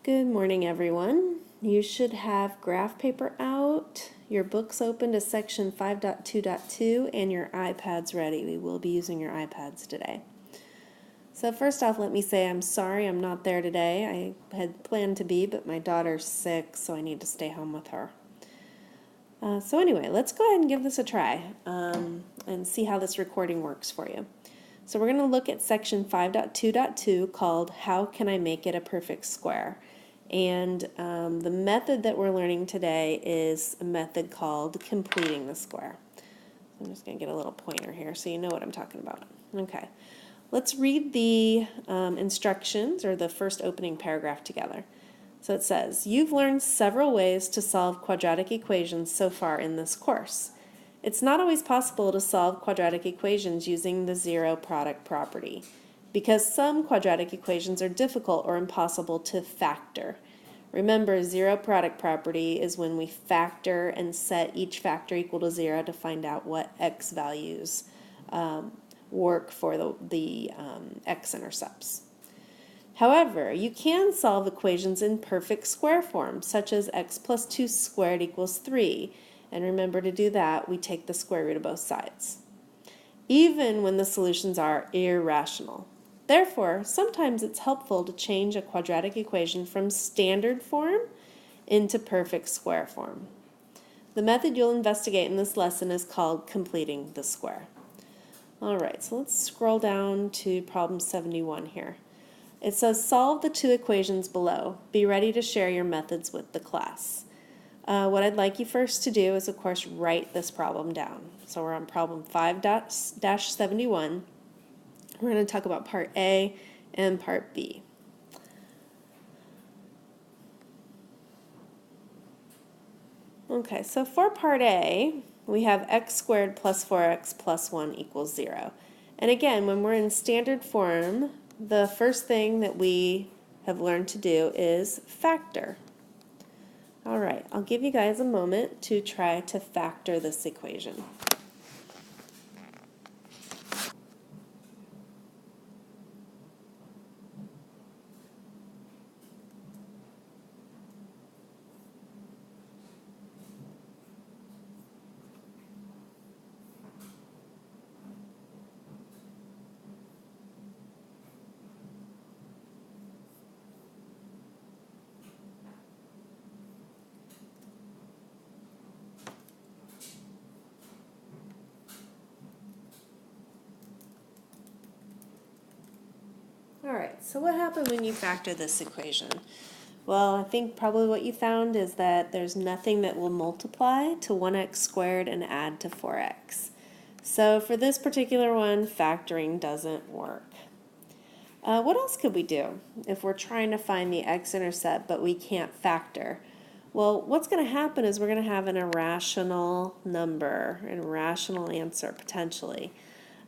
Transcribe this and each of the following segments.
Good morning, everyone. You should have graph paper out, your books open to section 5.2.2, and your iPads ready. We will be using your iPads today. So first off, let me say I'm sorry I'm not there today. I had planned to be, but my daughter's sick, so I need to stay home with her. So anyway, let's go ahead and give this a try and see how this recording works for you. So we're going to look at section 5.2.2 called How Can I Make It a Perfect Square? And the method that we're learning today is a method called completing the square. I'm just going to get a little pointer here so you know what I'm talking about. Okay, let's read the instructions or the first opening paragraph together. So it says, you've learned several ways to solve quadratic equations so far in this course. It's not always possible to solve quadratic equations using the zero product property, because some quadratic equations are difficult or impossible to factor. Remember, zero product property is when we factor and set each factor equal to 0 to find out what x values work for the x-intercepts. However, you can solve equations in perfect square form, such as x plus 2 squared equals 3. And remember, to do that, we take the square root of both sides, even when the solutions are irrational. Therefore, sometimes it's helpful to change a quadratic equation from standard form into perfect square form. The method you'll investigate in this lesson is called completing the square. All right, so let's scroll down to problem 71 here. It says, solve the two equations below. Be ready to share your methods with the class. What I'd like you first to do is, of course, write this problem down. So we're on problem 5-71. We're going to talk about part A and part B. Okay, so for part A, we have x squared plus 4x plus 1 equals 0. And again, when we're in standard form, the first thing that we have learned to do is factor. All right, I'll give you guys a moment to try to factor this equation. All right, so what happened when you factor this equation? Well, I think probably what you found is that there's nothing that will multiply to 1x squared and add to 4x. So for this particular one, factoring doesn't work. What else could we do if we're trying to find the x-intercept but we can't factor? Well, what's going to happen is we're going to have an irrational number, an irrational answer potentially.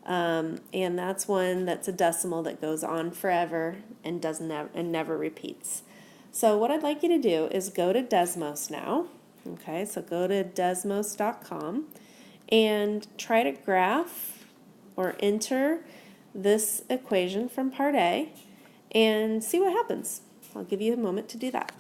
And that's one that's a decimal that goes on forever and never repeats. So what I'd like you to do is go to Desmos now. Okay, so go to desmos.com and try to graph or enter this equation from part A and see what happens. I'll give you a moment to do that.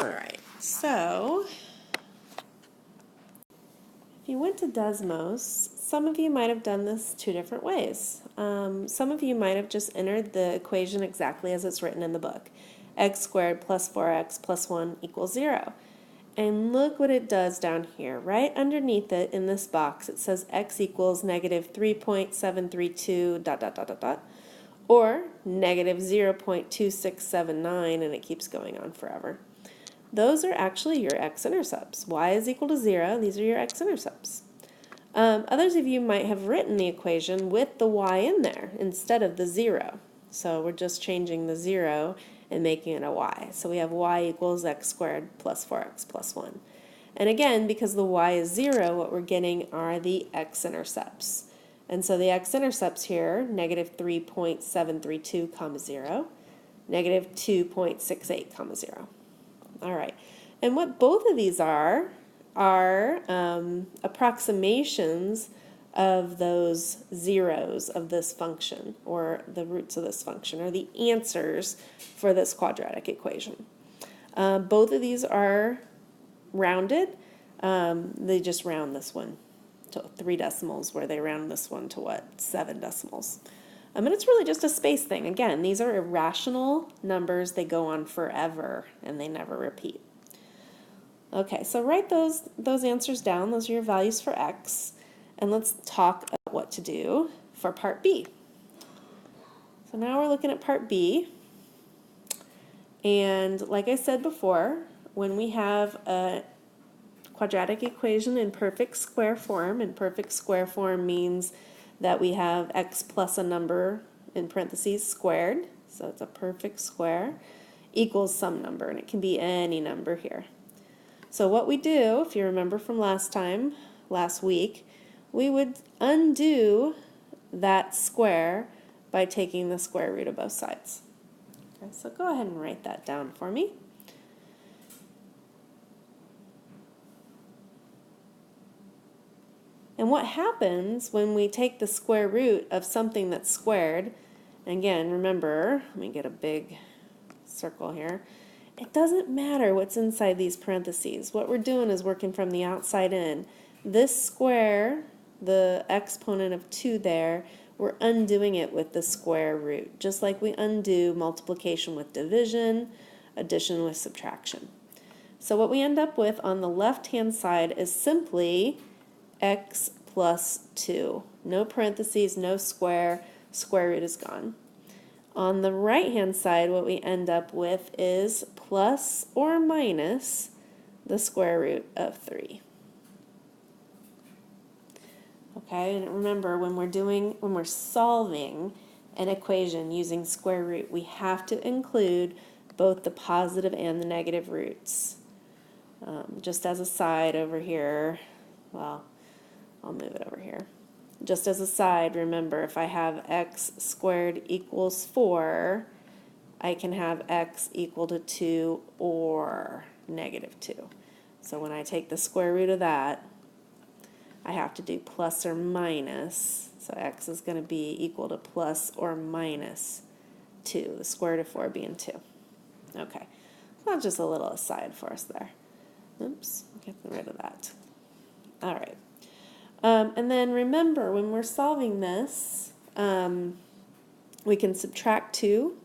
All right, so if you went to Desmos, some of you might have done this two different ways. Some of you might have just entered the equation exactly as it's written in the book. X squared plus 4x plus 1 equals 0. And look what it does down here. Right underneath it in this box, it says x equals negative 3.732 ... or negative 0.2679, and it keeps going on forever. Those are actually your x-intercepts. Y is equal to 0. These are your x-intercepts. Others of you might have written the equation with the y in there instead of the 0. So we're just changing the 0 and making it a y. So we have y equals x squared plus 4x plus 1. And again, because the y is 0, what we're getting are the x-intercepts. And so the x-intercepts here, negative 3.732 comma 0, negative 2.68 comma 0. All right. And what both of these are approximations of those zeros of this function, or the roots of this function, or the answers for this quadratic equation. Both of these are rounded. They just round this one to 3 decimals, where they round this one to what? 7 decimals. And it's really just a space thing. Again, these are irrational numbers. They go on forever, and they never repeat. Okay, so write those answers down. Those are your values for x. And let's talk about what to do for part B. So now we're looking at part B. And like I said before, when we have a quadratic equation in perfect square form, and perfect square form means that we have x plus a number in parentheses squared, so it's a perfect square, equals some number, and it can be any number here. So what we do, if you remember from last week, we would undo that square by taking the square root of both sides. Okay, so go ahead and write that down for me. And what happens when we take the square root of something that's squared, and again, remember, let me get a big circle here, it doesn't matter what's inside these parentheses. What we're doing is working from the outside in. This square, the exponent of 2 there, we're undoing it with the square root, just like we undo multiplication with division, addition with subtraction. So what we end up with on the left-hand side is simply x plus 2. No parentheses, no square root is gone. On the right-hand side, what we end up with is plus or minus the square root of 3. Okay, and remember, when we're solving an equation using square root, we have to include both the positive and the negative roots. Just as a side over here, well, I'll move it over here. Just as a side, remember, if I have x squared equals 4, I can have x equal to 2 or negative 2. So when I take the square root of that, I have to do plus or minus. So x is going to be equal to plus or minus 2, the square root of 4 being 2. Okay, so that's just a little aside for us there. Oops, get rid of that. All right. And then remember, when we're solving this, we can subtract 2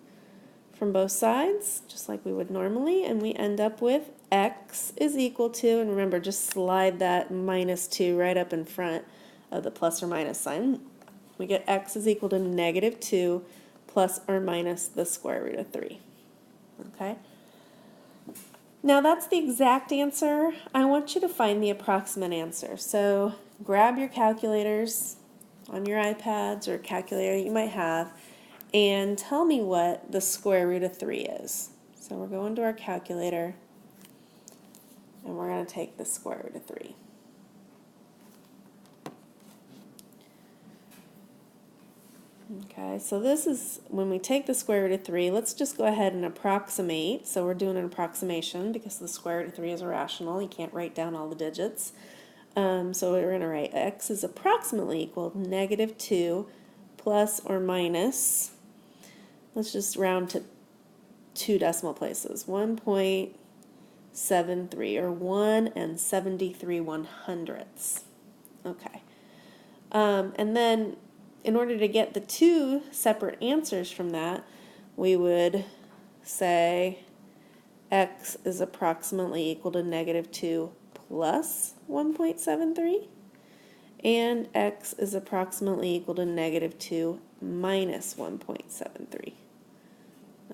from both sides, just like we would normally, and we end up with x is equal to, and remember, just slide that minus 2 right up in front of the plus or minus sign. We get x is equal to negative 2 plus or minus the square root of 3. Okay? Now that's the exact answer. I want you to find the approximate answer. So grab your calculators on your iPads or calculator you might have and tell me what the square root of 3 is. So we're going to our calculator and we're going to take the square root of 3. Okay, so this is when we take the square root of 3, let's just go ahead and approximate. So we're doing an approximation because the square root of 3 is irrational. You can't write down all the digits. So we're going to write x is approximately equal to negative 2 plus or minus, let's just round to 2 decimal places, 1.73 or 1 73 100ths. Okay. And then in order to get the 2 separate answers from that, we would say x is approximately equal to negative 2 plus 1.73, and x is approximately equal to negative 2 minus 1.73.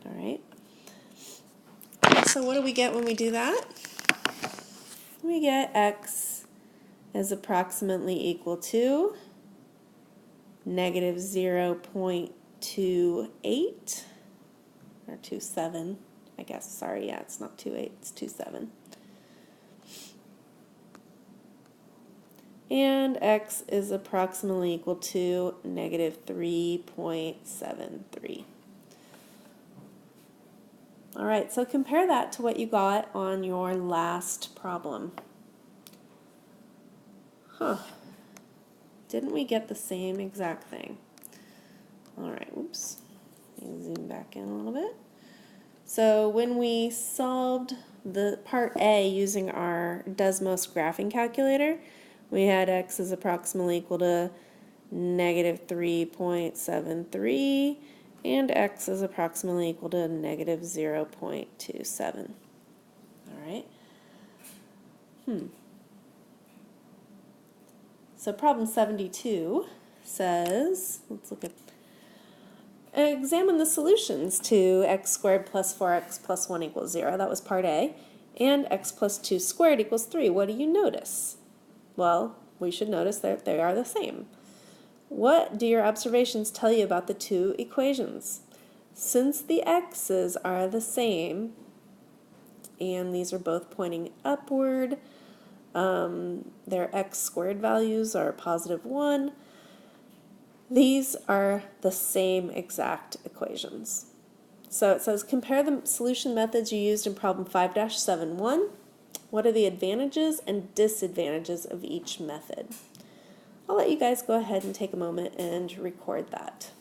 All right. So what do we get when we do that? We get x is approximately equal to negative 0.28, or 27, I guess. Sorry, yeah, it's not 28, it's 27. And x is approximately equal to negative 3.73. All right, so compare that to what you got on your last problem. Didn't we get the same exact thing? All right, whoops. Let me zoom back in a little bit. So when we solved the part A using our Desmos graphing calculator, we had x is approximately equal to negative 3.73 and x is approximately equal to negative 0.27. All right. So problem 72 says, let's look at, examine the solutions to x squared plus 4x plus 1 equals 0. That was part A. And x plus 2 squared equals 3. What do you notice? Well, we should notice that they are the same. What do your observations tell you about the two equations? Since the x's are the same, and these are both pointing upward, their x squared values are positive 1, these are the same exact equations. So it says, compare the solution methods you used in problem 5-7-1. What are the advantages and disadvantages of each method? I'll let you guys go ahead and take a moment and record that.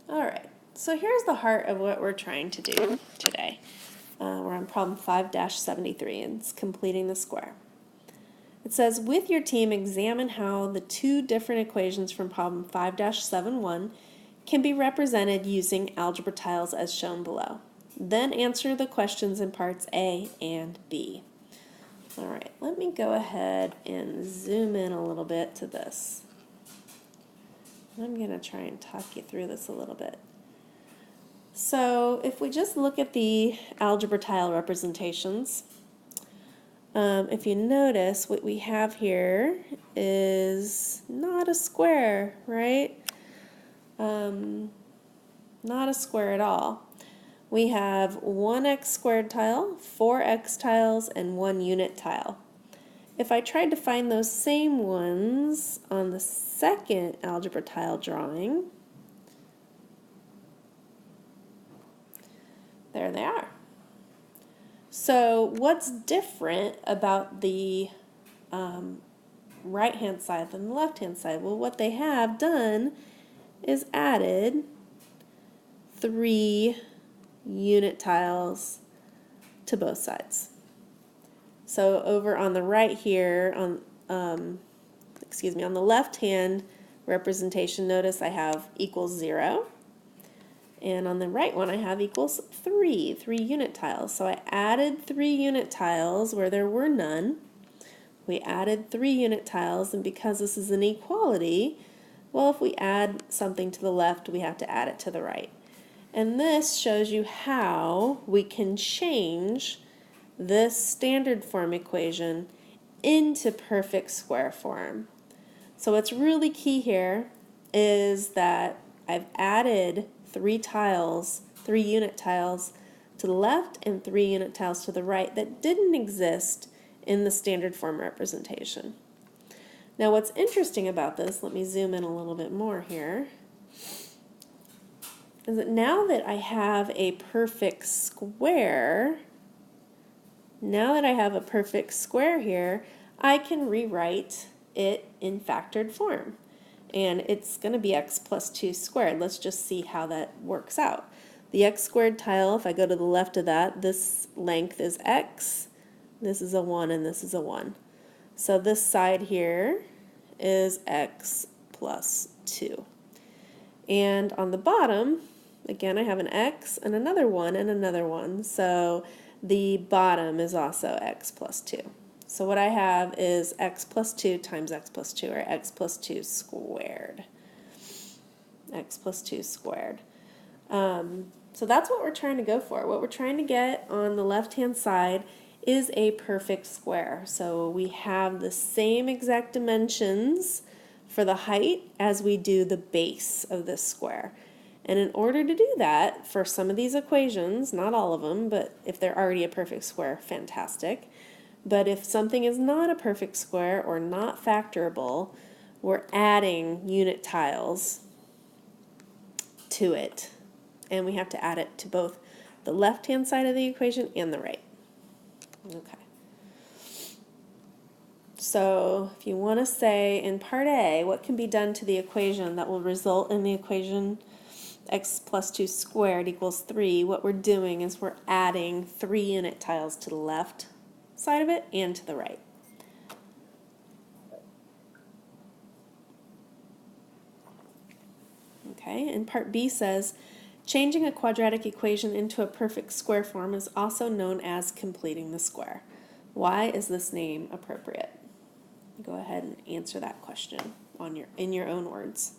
All right, so here's the heart of what we're trying to do today. We're on problem 5-73, and it's completing the square. It says, with your team, examine how the two different equations from problem 5-7-1 can be represented using algebra tiles as shown below. Then answer the questions in parts A and B. All right, let me go ahead and zoom in a little bit to this. I'm going to try and talk you through this a little bit. So if we just look at the algebra tile representations, if you notice, what we have here is not a square, right? Not a square at all. We have one x squared tile, 4x tiles, and one unit tile. If I tried to find those same ones on the second algebra tile drawing, there they are. So what's different about the right-hand side than the left-hand side? Well, what they have done is added 3 unit tiles to both sides. So over on the right here, on the left-hand representation, notice I have equals 0. And on the right one, I have equals 3 unit tiles. So I added 3 unit tiles where there were none. We added 3 unit tiles, and because this is an equality, well, if we add something to the left, we have to add it to the right. And this shows you how we can change this standard form equation into perfect square form. So what's really key here is that I've added 3 unit tiles to the left and 3 unit tiles to the right that didn't exist in the standard form representation. Now what's interesting about this, let me zoom in a little bit more here, is that now that I have a perfect square, here, I can rewrite it in factored form. And it's going to be x plus 2 squared. Let's just see how that works out. The x squared tile, if I go to the left of that, this length is x, this is a 1, and this is a 1. So this side here is x plus 2. And on the bottom, again, I have an x and another 1 and another 1. So the bottom is also x plus 2. So what I have is x plus 2 times x plus 2, or x plus 2 squared. x plus 2 squared. So that's what we're trying to go for. What we're trying to get on the left-hand side is a perfect square. So we have the same exact dimensions for the height as we do the base of this square. And in order to do that, for some of these equations, not all of them, but if they're already a perfect square, fantastic. But if something is not a perfect square or not factorable, we're adding unit tiles to it. And we have to add it to both the left-hand side of the equation and the right. Okay. So if you want to say in part A, what can be done to the equation that will result in the equation x plus 2 squared equals 3, what we're doing is we're adding 3 unit tiles to the left side of it and to the right. Okay, and part B says, changing a quadratic equation into a perfect square form is also known as completing the square. Why is this name appropriate? Go ahead and answer that question in your own words.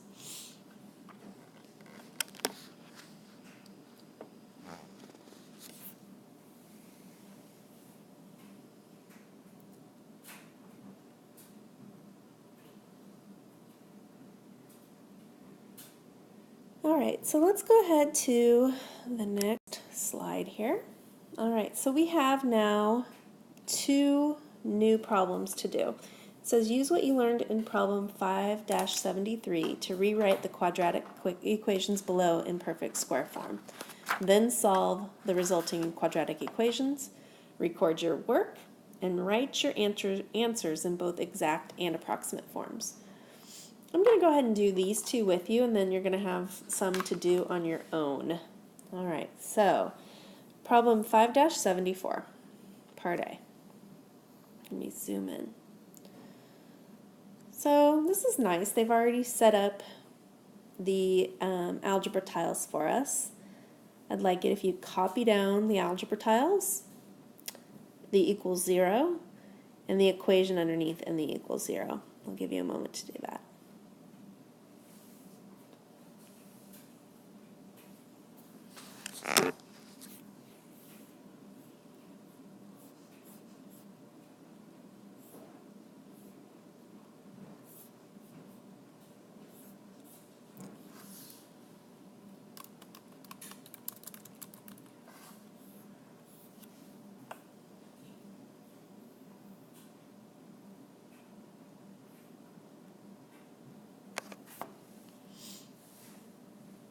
All right, so let's go ahead to the next slide here. All right, so we have now 2 new problems to do. It says use what you learned in problem 5-73 to rewrite the quadratic equations below in perfect square form. Then solve the resulting quadratic equations, record your work, and write your answers in both exact and approximate forms. I'm going to go ahead and do these 2 with you, and then you're going to have some to do on your own. All right, so problem 5-74, part A. Let me zoom in. So this is nice. They've already set up the algebra tiles for us. I'd like it if you copy down the algebra tiles, the equals 0, and the equation underneath and the equals 0. I'll give you a moment to do that.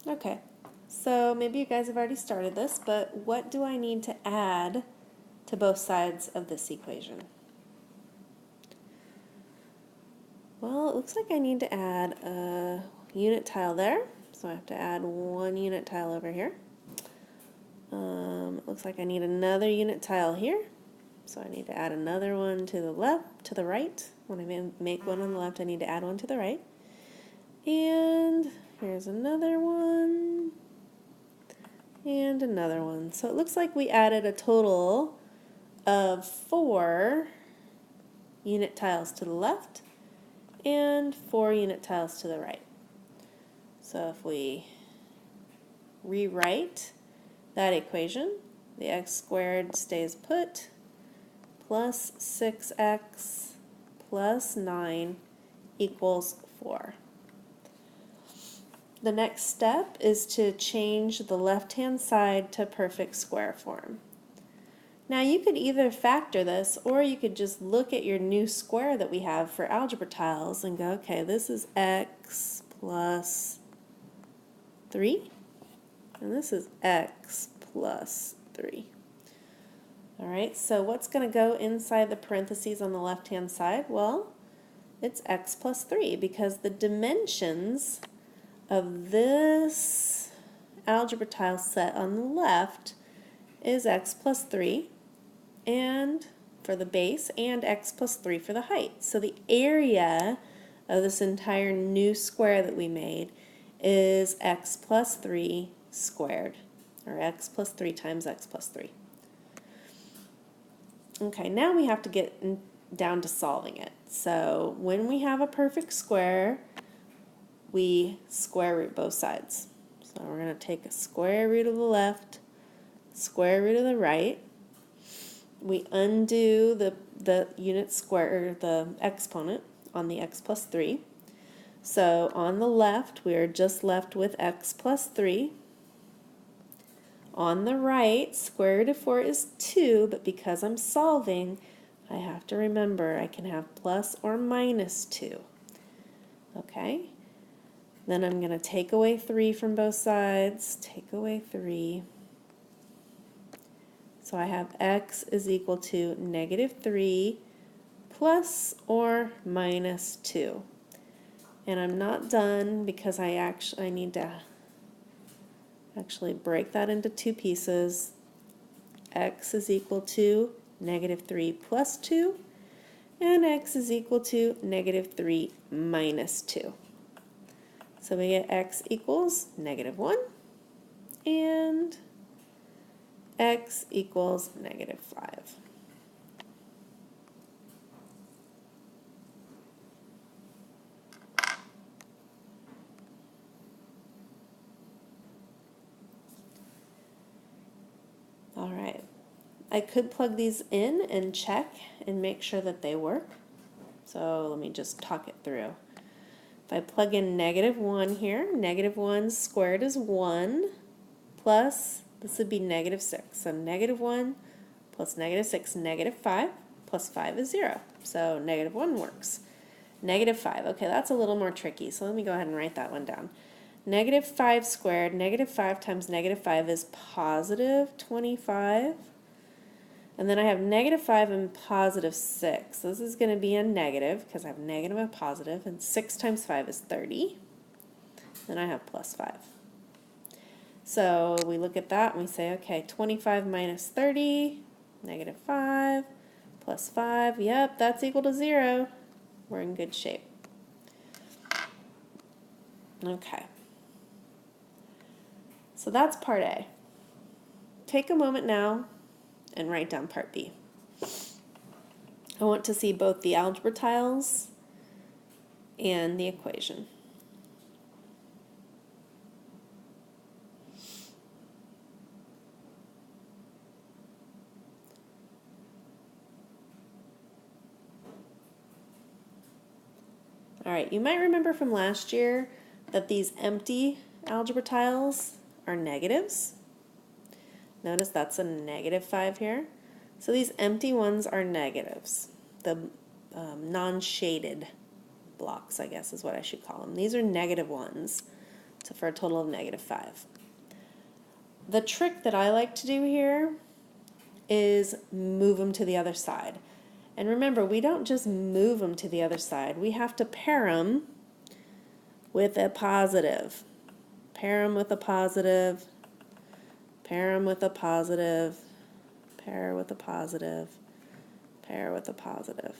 Okay, so maybe you guys have already started this, but what do I need to add to both sides of this equation? Well, it looks like I need to add a unit tile there, so I have to add 1 unit tile over here. It looks like I need another unit tile here, so I need to add another one to the left, to the right. When I make one on the left, I need to add one to the right. And here's another one, and another one. So it looks like we added a total of 4 unit tiles to the left and 4 unit tiles to the right. So if we rewrite that equation, the x squared stays put, plus 6x plus 9 equals 4. The next step is to change the left-hand side to perfect square form. Now you could either factor this, or you could just look at your new square that we have for algebra tiles and go, okay, this is x plus 3, and this is x plus 3. All right, so what's going to go inside the parentheses on the left-hand side? Well, it's x plus 3, because the dimensions of this algebra tile set on the left is x plus 3, and for the base, and x plus 3 for the height. So the area of this entire new square that we made is x plus 3 squared, or x plus 3 times x plus 3. Okay, now we have to get down to solving it. So when we have a perfect square, we square root both sides. So we're going to take a square root of the left, square root of the right. We undo the unit square, or the exponent on the x plus 3. So on the left, we are just left with x plus 3. On the right, square root of 4 is 2, but because I'm solving, I have to remember I can have plus or minus 2. Okay? Then I'm going to take away 3 from both sides, take away 3. So I have x is equal to negative 3 plus or minus 2. And I'm not done because I need to actually break that into two pieces. X is equal to negative 3 plus 2, and x is equal to negative 3 minus 2. So we get x equals negative 1, and x equals negative 5. All right, I could plug these in and check and make sure that they work. So let me just talk it through. If I plug in negative 1 here, negative 1 squared is 1, plus, this would be negative 6. So negative 1 plus negative 6, negative 5, plus 5 is 0. So negative 1 works. Negative 5, okay, that's a little more tricky. So let me go ahead and write that one down. Negative 5 squared, negative 5 times negative 5 is positive 25. And then I have negative 5 and positive 6. This is going to be a negative because I have negative and positive, and 6 times 5 is 30. Then I have plus 5. So we look at that and we say, okay, 25 minus 30, negative 5, plus 5. Yep, that's equal to 0. We're in good shape. Okay. So that's part A. Take a moment now and write down part B. I want to see both the algebra tiles and the equation. All right, you might remember from last year that these empty algebra tiles are negatives. Notice that's a negative 5 here. So these empty ones are negatives. The non-shaded blocks, I guess is what I should call them. These are negative ones, so for a total of negative 5. The trick that I like to do here is move them to the other side. And remember, we don't just move them to the other side. We have to pair them with a positive. Pair them with a positive. Pair them with a positive. Pair with a positive. Pair with a positive.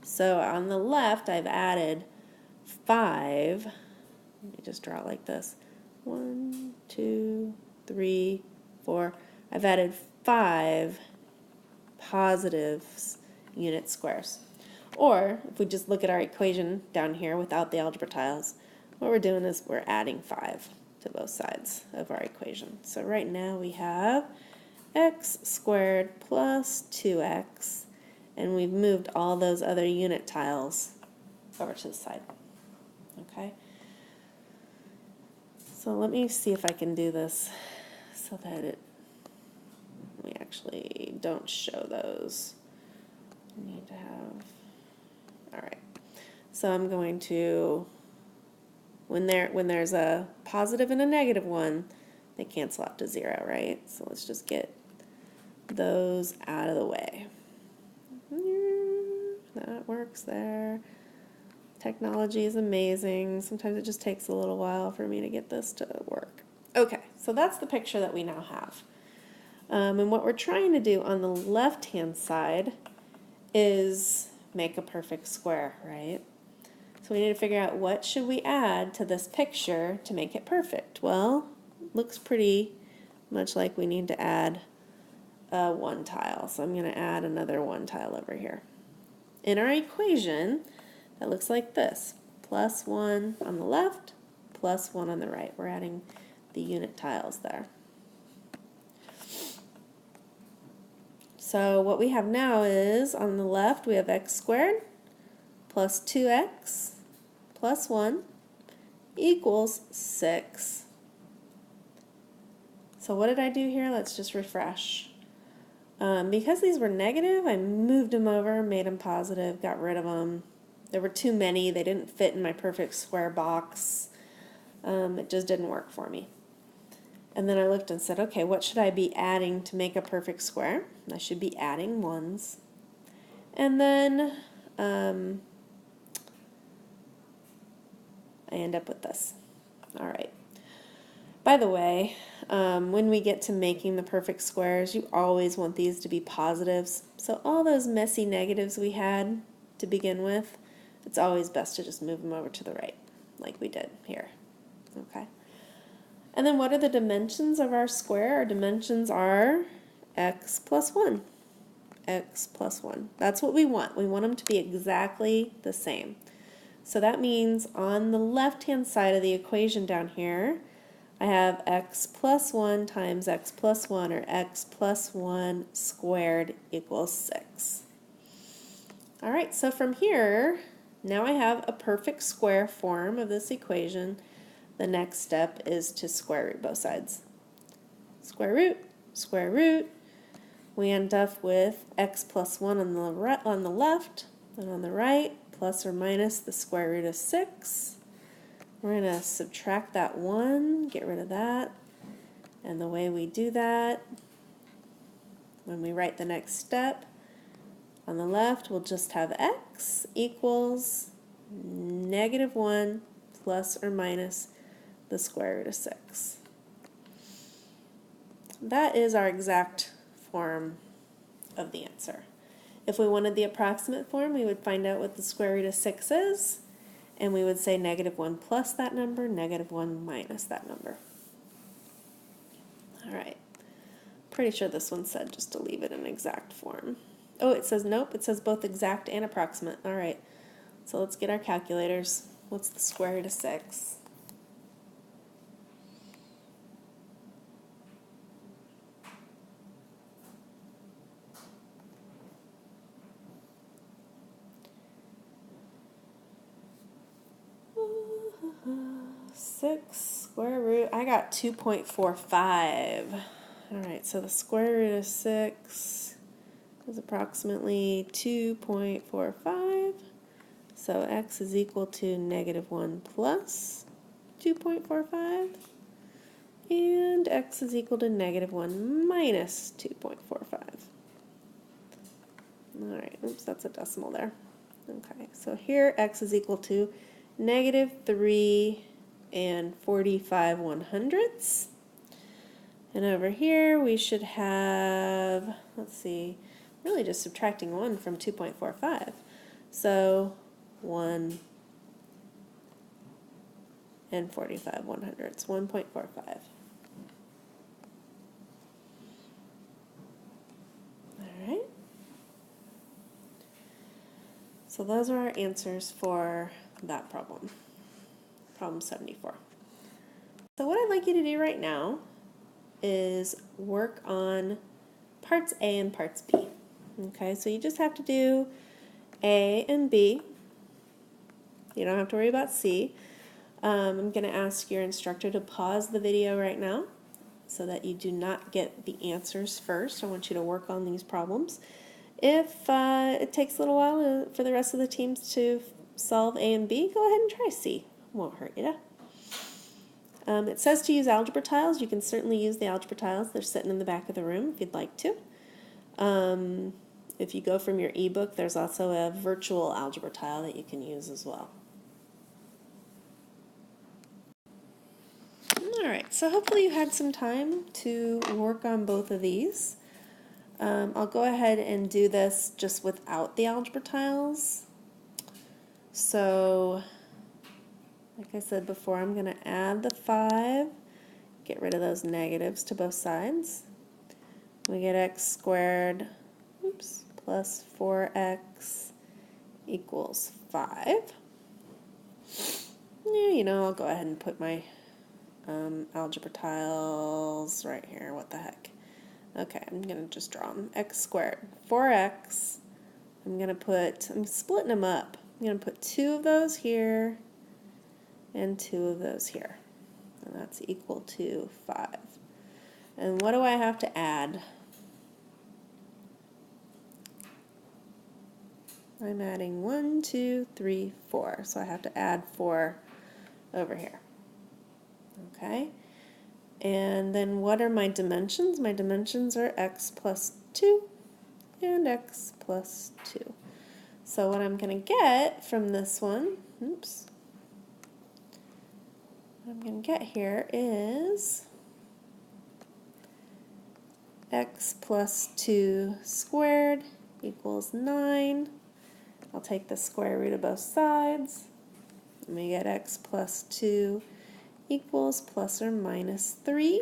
So on the left, I've added 5. Let me just draw it like this. 1, 2, 3, 4. I've added 5 positives unit squares. Or if we just look at our equation down here without the algebra tiles, what we're doing is we're adding 5 to both sides of our equation. So right now we have x squared plus 2x, and we've moved all those other unit tiles over to the side. Okay? So let me see if I can do this so that we actually don't show those. I need to have, all right. So I'm going to, when there's a positive and a negative one, they cancel out to 0, right? So let's just get those out of the way. That works there. Technology is amazing. Sometimes it just takes a little while for me to get this to work. Okay, so that's the picture that we now have. And what we're trying to do on the left-hand side is make a perfect square, right? So we need to figure out what should we add to this picture to make it perfect. Well, looks pretty much like we need to add a 1 tile. So I'm going to add another 1 tile over here. In our equation, that looks like this. Plus 1 on the left, plus 1 on the right. We're adding the unit tiles there. So what we have now is, on the left, we have x squared plus 2x plus 1 equals 6. So what did I do here? Let's just refresh. Because these were negative, I moved them over, made them positive, got rid of them. There were too many. They didn't fit in my perfect square box. It just didn't work for me. And then I looked and said, okay, what should I be adding to make a perfect square? I should be adding 1s. And then I end up with this. All right. By the way, when we get to making the perfect squares, you always want these to be positives. So all those messy negatives we had to begin with, it's always best to just move them over to the right, like we did here. Okay. And then what are the dimensions of our square? Our dimensions are x plus 1. X plus 1. That's what we want. We want them to be exactly the same. So that means on the left-hand side of the equation down here, I have x plus 1 times x plus 1, or x plus 1 squared equals 6. All right, so from here, now I have a perfect square form of this equation. The next step is to square root both sides. Square root. We end up with x plus 1 on the left, and on the right, plus or minus the square root of 6. We're going to subtract that 1, get rid of that. And the way we do that, when we write the next step, on the left, we'll just have x equals negative 1 plus or minus the square root of 6. That is our exact form of the answer. If we wanted the approximate form, we would find out what the square root of 6 is, and we would say negative 1 plus that number, negative 1 minus that number. All right. Pretty sure this one said just to leave it in exact form. Oh, it says nope. It says both exact and approximate. All right. So let's get our calculators. What's the square root of 6? Square root, I got 2.45. All right, so the square root of 6 is approximately 2.45. So x is equal to negative 1 plus 2.45. And x is equal to negative 1 minus 2.45. All right, oops, that's a decimal there. Okay, so here x is equal to negative 3 and 45 100ths. And over here we should have, let's see, really just subtracting 1 from 2.45. So 1 and 45 100ths, 1.45. All right. So those are our answers for that problem. Problem 74. So what I'd like you to do right now is work on parts A and parts B. Okay, so you just have to do A and B. You don't have to worry about C. I'm going to ask your instructor to pause the video right now so that you do not get the answers first. I want you to work on these problems. If it takes a little while for the rest of the teams to solve A and B, go ahead and try C. Won't hurt you. It says to use algebra tiles. You can certainly use the algebra tiles. They're sitting in the back of the room if you'd like to. If you go from your ebook, there's also a virtual algebra tile that you can use as well. All right, so hopefully you had some time to work on both of these. I'll go ahead and do this just without the algebra tiles. So, like I said before, I'm going to add the 5, get rid of those negatives to both sides. We get x squared, plus 4x equals 5. Yeah, you know, I'll go ahead and put my algebra tiles right here. What the heck? Okay, I'm going to just draw them. X squared. 4x. I'm splitting them up. I'm going to put 2 of those here and 2 of those here. And that's equal to 5. And what do I have to add? I'm adding 1, 2, 3, 4. So I have to add 4 over here. Okay. And then what are my dimensions? My dimensions are x plus 2 and x plus 2. So what I'm going to get from this one, what I'm going to get here is x plus 2 squared equals 9. I'll take the square root of both sides, and we get x plus 2 equals plus or minus 3.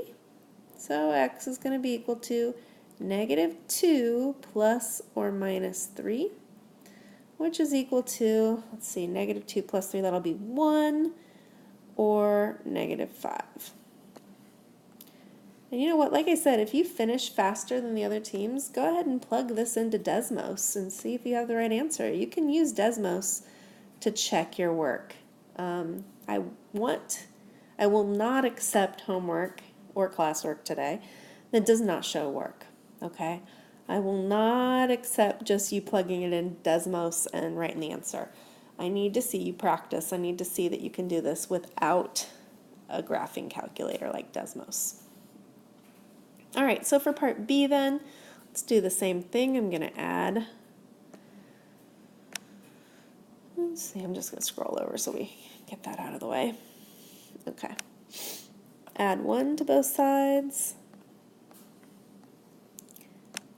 So x is going to be equal to negative 2 plus or minus 3, which is equal to, let's see, negative 2 plus 3, that'll be 1, or negative 5. And you know what, like I said, if you finish faster than the other teams, go ahead and plug this into Desmos and see if you have the right answer. You can use Desmos to check your work. I will not accept homework or classwork today that does not show work, okay? I will not accept just you plugging it in Desmos and writing the answer. I need to see you practice. I need to see that you can do this without a graphing calculator like Desmos. All right, so for part B then, let's do the same thing. I'm going to add, let's see, I'm just going to scroll over so we get that out of the way. Okay. Add 1 to both sides.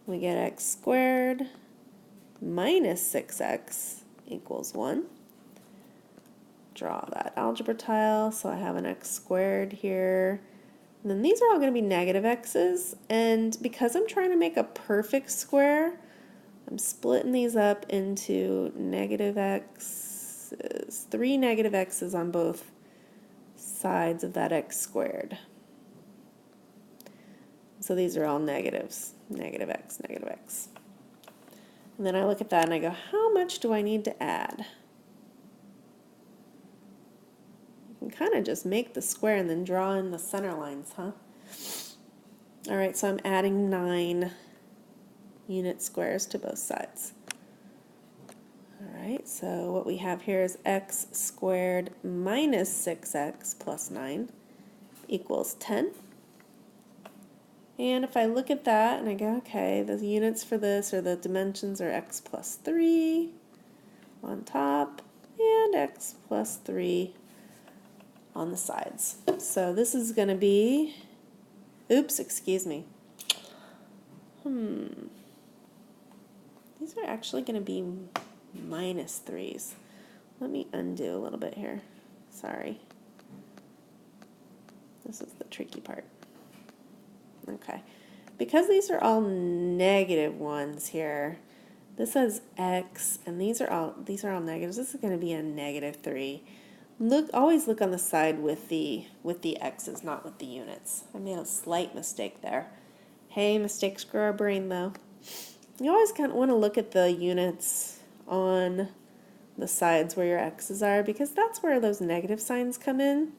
We get x squared minus 6x equals 1. Draw that algebra tile, so I have an x squared here. And then these are all going to be negative x's, and because I'm trying to make a perfect square, I'm splitting these up into negative x's, 3 negative x's on both sides of that x squared. So these are all negatives, negative x, negative x. And then I look at that and I go, how much do I need to add? You can kind of just make the square and then draw in the center lines, huh? All right, so I'm adding 9 unit squares to both sides. All right, so what we have here is x squared minus 6x plus 9 equals 10. And if I look at that and I go, okay, the units for this, or the dimensions, are x plus 3 on top and x plus 3 on the sides. So this is going to be, oops, excuse me. These are actually going to be minus 3s. Let me undo a little bit here. Sorry. This is the tricky part. Okay. Because these are all negative ones here, this says x, and these are all negatives. This is going to be a negative 3. Always look on the side with the x's, not with the units. I made a slight mistake there. Hey, mistakes grow our brain though. You always kind of want to look at the units on the sides where your x's are, because that's where those negative signs come in.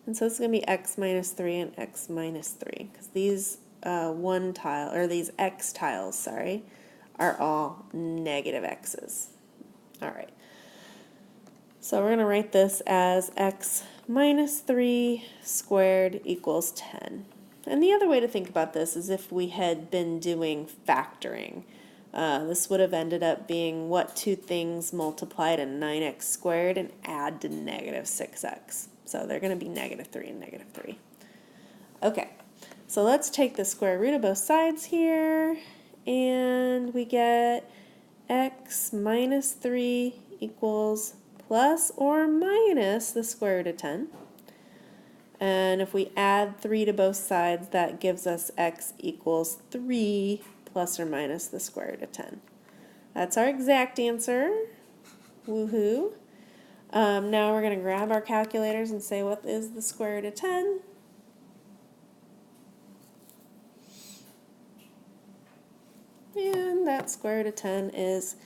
And so it's going to be x minus 3 and x minus 3, because these these x tiles, sorry, are all negative x's. All right. So we're going to write this as x minus 3 squared equals 10. And the other way to think about this is if we had been doing factoring. This would have ended up being what two things multiply to 9x squared and add to negative 6x. So they're going to be negative 3 and negative 3. Okay, so let's take the square root of both sides here, and we get x minus 3 equals plus or minus the square root of 10. And if we add 3 to both sides, that gives us x equals 3 plus or minus the square root of 10. That's our exact answer. Woohoo. Now we're going to grab our calculators and say, what is the square root of 10? And that square root of 10 is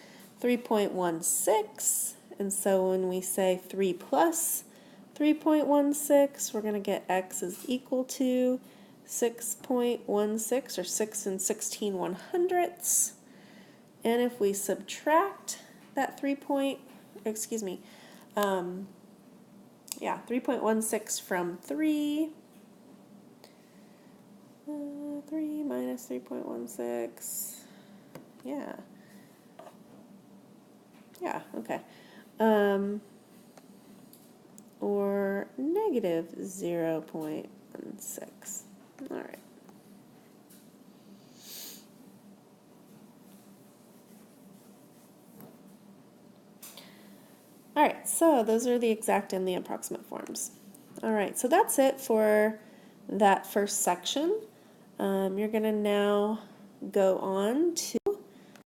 3.16. And so when we say 3 plus 3.16, we're going to get x is equal to 6.16, or 6 and 16/100ths. And if we subtract that 3.16 from 3, 3 minus 3.16, okay. Or negative 0.16. All right. All right, so those are the exact and the approximate forms. All right, so that's it for that first section. You're going to now go on to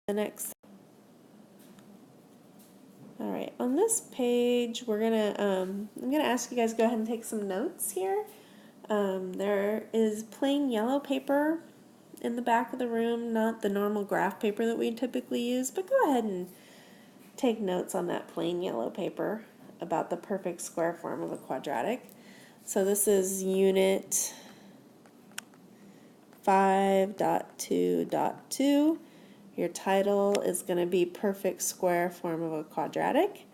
the next. All right, on this page, we're gonna I'm gonna ask you guys to go ahead and take some notes here. There is plain yellow paper in the back of the room, not the normal graph paper that we typically use, but go ahead and take notes on that plain yellow paper about the perfect square form of a quadratic. So this is unit 5.2.2. Your title is going to be perfect square form of a quadratic,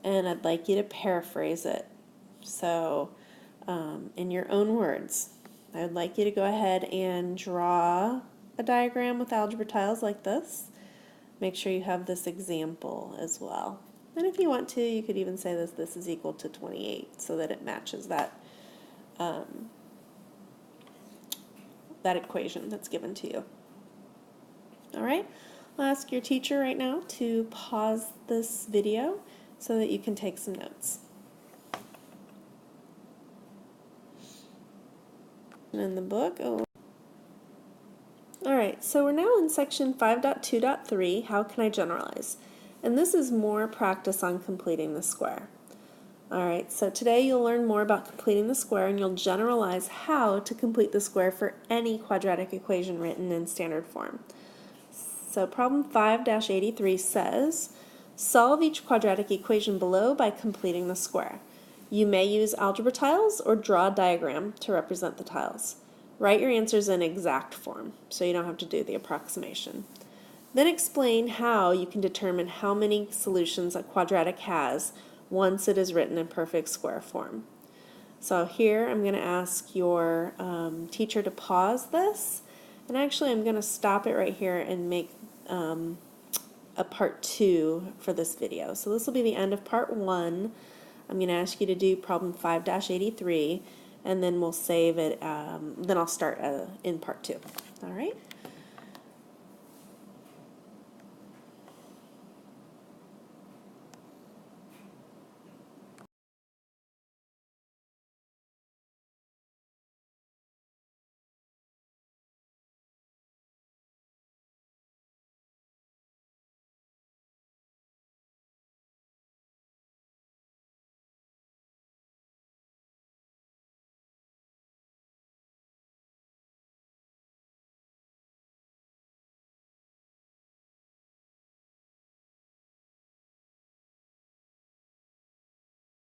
and I'd like you to paraphrase it. So in your own words, I would like you to go ahead and draw a diagram with algebra tiles like this. Make sure you have this example as well. And if you want to, you could even say this is equal to 28 so that it matches that that equation that's given to you. All right, I'll ask your teacher right now to pause this video so that you can take some notes. And in the book, All right, so we're now in section 5.2.3, how can I generalize? And this is more practice on completing the square. All right, so today you'll learn more about completing the square, and you'll generalize how to complete the square for any quadratic equation written in standard form. So problem 5-83 says, solve each quadratic equation below by completing the square. You may use algebra tiles or draw a diagram to represent the tiles. Write your answers in exact form, so you don't have to do the approximation. Then explain how you can determine how many solutions a quadratic has once it is written in perfect square form. So here I'm going to ask your teacher to pause this, and actually I'm going to stop it right here and make a part 2 for this video. So this will be the end of part 1. I'm going to ask you to do problem 5-83, and then we'll save it, then I'll start in part 2. All right?